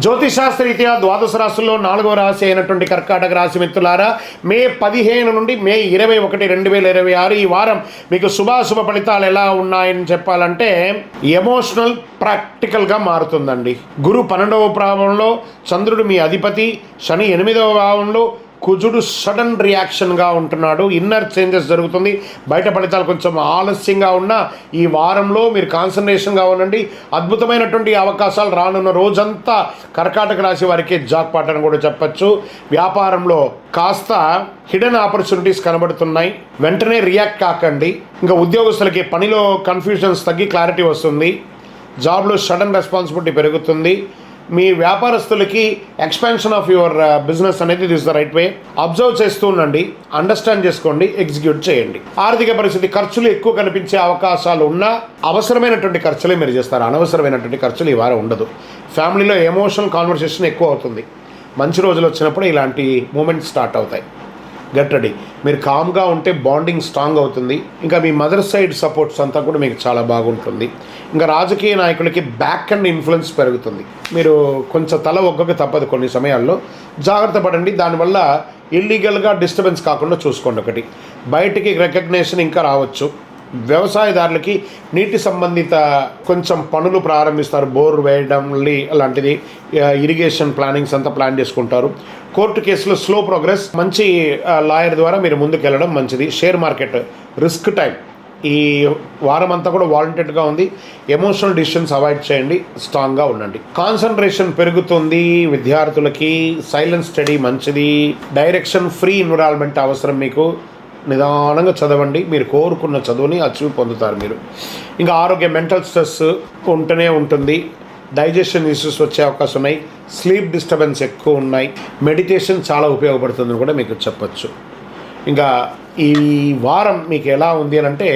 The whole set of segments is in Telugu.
జ్యోతిషాస్త్రరీత్యా ద్వాదశ రాశుల్లో 4వ రాశి అయినటువంటి కర్కాటక రాశి మిత్రులారా, మే 15 నుండి మే 21, 2026 ఈ వారం మీకు శుభాశుభ ఫలితాలు ఎలా ఉన్నాయని చెప్పాలంటే ఎమోషనల్ ప్రాక్టికల్గా మారుతుందండి. గురు 12వ భావంలో, చంద్రుడు మీ అధిపతి, శని 8వ భావంలో, కుజుడు సడన్ రియాక్షన్గా ఉంటున్నాడు. ఇన్నర్ చేంజెస్ జరుగుతుంది. బయట ఫలితాలు కొంచెం ఆలస్యంగా ఉన్నా ఈ వారంలో మీరు కాన్సన్ట్రేషన్గా ఉండండి. అద్భుతమైనటువంటి అవకాశాలు రానున్న రోజంతా కర్కాటక రాశి వారికి జాక్పాట్ అని కూడా చెప్పచ్చు. వ్యాపారంలో కాస్త హిడెన్ ఆపర్చునిటీస్ కనబడుతున్నాయి. వెంటనే రియాక్ట్ కాకండి. ఇంకా ఉద్యోగస్తులకి పనిలో కన్ఫ్యూజన్స్ తగ్గి క్లారిటీ వస్తుంది. జాబ్లో సడన్ రెస్పాన్సిబిలిటీ పెరుగుతుంది. మీ వ్యాపారస్తులకి ఎక్స్పాన్షన్ ఆఫ్ యువర్ బిజినెస్ అనేది this the right way. Observe చేస్తూ ఉండండి, అండర్స్టాండ్ చేసుకోండి, ఎగ్జిక్యూట్ చేయండి. ఆర్థిక పరిస్థితి ఖర్చులు ఎక్కువ కనిపించే అవకాశాలు ఉన్నా అవసరమైనటువంటి ఖర్చులే మీరు చేస్తారు. అనవసరమైనటువంటి ఖర్చులు ఈ వారం ఉండదు. ఫ్యామిలీలో ఎమోషనల్ కాన్వర్సేషన్ ఎక్కువ అవుతుంది. మంచి రోజులు వచ్చినప్పుడు ఇలాంటి మూమెంట్స్ స్టార్ట్ అవుతాయి. Get ready. మీరు కామ్గా ఉంటే బాండింగ్ స్ట్రాంగ్ అవుతుంది. ఇంకా మీ మదర్ సైడ్ సపోర్ట్స్ అంతా కూడా మీకు చాలా బాగుంటుంది. ఇంకా రాజకీయ నాయకులకి బ్యాక్ అండ్ ఇన్ఫ్లుయెన్స్ పెరుగుతుంది. మీరు కొంచెం తల ఒగ్గక తప్పదు కొన్ని సమయాల్లో. జాగ్రత్త పడండి. దానివల్ల ఇల్లీగల్గా డిస్టర్బెన్స్ కాకుండా చూసుకోండి. ఒకటి బయటికి రికగ్నేషన్ ఇంకా రావచ్చు. వ్యవసాయదారులకి నీటి సంబంధిత కొంచెం పనులు ప్రారంభిస్తారు. బోర్ వేయడం అలాంటిది, ఇరిగేషన్ ప్లానింగ్స్ అంతా ప్లాన్ చేసుకుంటారు. కోర్టు కేసులో స్లో ప్రోగ్రెస్. మంచి లాయర్ ద్వారా మీరు ముందుకు వెళ్ళడం మంచిది. షేర్ మార్కెట్ రిస్క్ టైం ఈ వారం అంతా కూడా వాలంటెడ్గా ఉంది. ఎమోషనల్ డిసిషన్స్ అవాయిడ్ చేయండి. స్ట్రాంగ్గా ఉండండి. కాన్సన్ట్రేషన్ పెరుగుతుంది. విద్యార్థులకి సైలెన్స్ స్టడీ మంచిది. డైరెక్షన్ ఫ్రీ ఎన్విరాన్మెంట్ అవసరం. మీకు నిదానంగా చదవండి. మీరు కోరుకున్న చదువుని అచీవ్ పొందుతారు మీరు. ఇంకా ఆరోగ్య మెంటల్ స్ట్రెస్ ఉంటూనే ఉంటుంది. డైజెషన్ ఇష్యూస్ వచ్చే అవకాశం ఉన్నాయి. స్లీప్ డిస్టర్బెన్స్ ఎక్కువ ఉన్నాయి. మెడిటేషన్ చాలా ఉపయోగపడుతుందని కూడా మీకు చెప్పచ్చు. ఇంకా ఈ వారం మీకు ఎలా ఉంది అని అంటే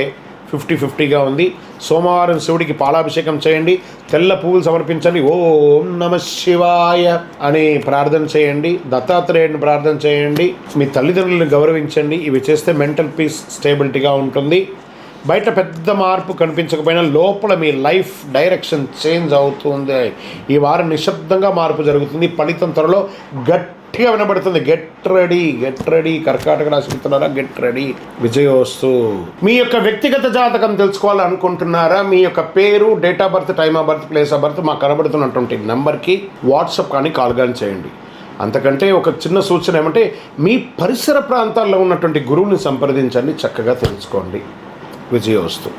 50-50గా ఉంది. సోమవారం శివుడికి పాలాభిషేకం చేయండి. తెల్ల పువ్వులు సమర్పించండి. ఓం నమ శివాయ అని ప్రార్థన చేయండి. దత్తాత్రేయుడిని ప్రార్థన చేయండి. మీ తల్లిదండ్రులను గౌరవించండి. ఇవి చేస్తే మెంటల్ పీస్ స్టేబిలిటీగా ఉంటుంది. బయట పెద్ద మార్పు కనిపించకపోయినా లోపల మీ లైఫ్ డైరెక్షన్ చేంజ్ అవుతుంది. ఈ వారం నిశ్శబ్దంగా మార్పు జరుగుతుంది. ఫలితం త్వరలో గట్టిగా వినబడుతుంది. గెట్ రెడీ కర్కాటక రాశి మిత్రులారా, గెట్ రెడీ. విజయోస్తు. మీ యొక్క వ్యక్తిగత జాతకం తెలుసుకోవాలనుకుంటున్నారా? మీ యొక్క పేరు, date of birth, time of birth, place of birth మా కనబడుతున్నటువంటి నెంబర్కి వాట్సాప్ కానీ కాల్ కానీ చేయండి. అంతకంటే ఒక చిన్న సూచన ఏమంటే మీ పరిసర ప్రాంతాల్లో ఉన్నటువంటి గురువుని సంప్రదించండి. చక్కగా తెలుసుకోండి. విజయోస్తు.